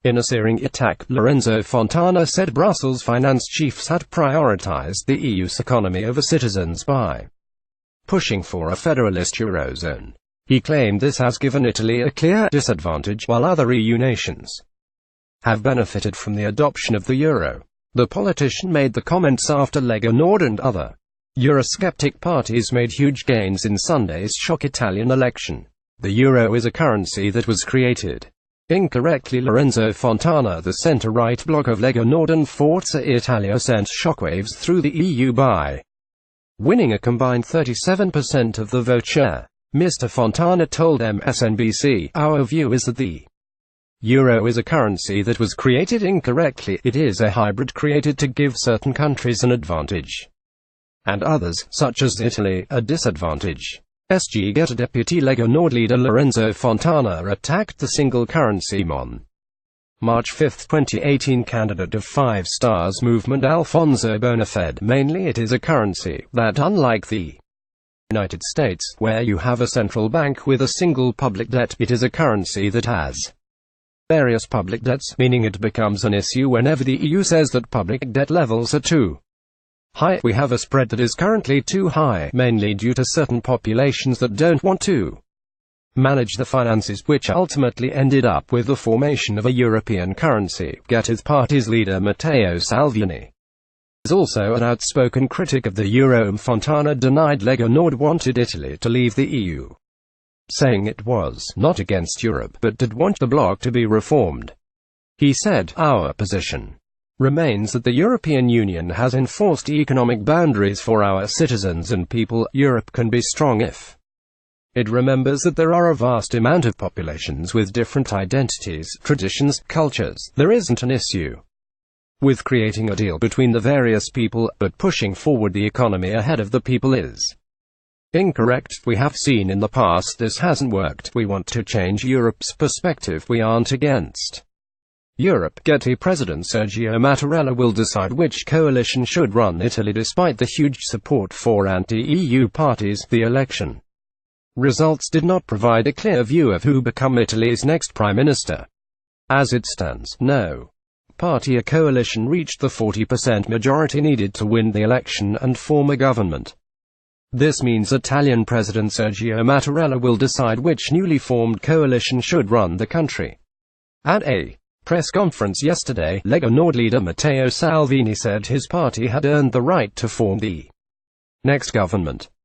In a searing attack, Lorenzo Fontana said Brussels finance chiefs had prioritized the EU's economy over citizens by pushing for a federalist eurozone. He claimed this has given Italy a clear disadvantage, while other EU nations have benefited from the adoption of the euro. The politician made the comments after Lega Nord and other Eurosceptic parties made huge gains in Sunday's shock Italian election. The euro is a currency that was created incorrectly. Lorenzo Fontana, the centre-right bloc of Lega Nord and Forza Italia, sent shockwaves through the EU by winning a combined 37% of the vote share. Mr. Fontana told MSNBC, "Our view is that the euro is a currency that was created incorrectly. It is a hybrid created to give certain countries an advantage, and others, such as Italy, a disadvantage." SG Deputy Lega Nord leader Lorenzo Fontana attacked the single currency on March 5, 2018. Candidate of Five Stars movement Alfonso Bonafede, mainly it is a currency that, unlike the United States, where you have a central bank with a single public debt, it is a currency that has various public debts, meaning it becomes an issue whenever the EU says that public debt levels are too high. We have a spread that is currently too high, mainly due to certain populations that don't want to manage the finances, which ultimately ended up with the formation of a European currency. His party's leader Matteo Salvini is also an outspoken critic of the euro. Fontana denied Lega Nord wanted Italy to leave the EU, saying it was not against Europe, but did want the bloc to be reformed. He said, "Our position remains that the European Union has enforced economic boundaries for our citizens and people. Europe can be strong if it remembers that there are a vast amount of populations with different identities, traditions, cultures. There isn't an issue with creating a deal between the various people, but pushing forward the economy ahead of the people is incorrect. We have seen in the past this hasn't worked. We want to change Europe's perspective. We aren't against Europe." President Sergio Mattarella will decide which coalition should run Italy. Despite the huge support for anti-EU parties, the election results did not provide a clear view of who become Italy's next prime minister. As it stands, no party or coalition reached the 40% majority needed to win the election and form a government. This means Italian President Sergio Mattarella will decide which newly formed coalition should run the country. At a press conference yesterday, Lega Nord leader Matteo Salvini said his party had earned the right to form the next government.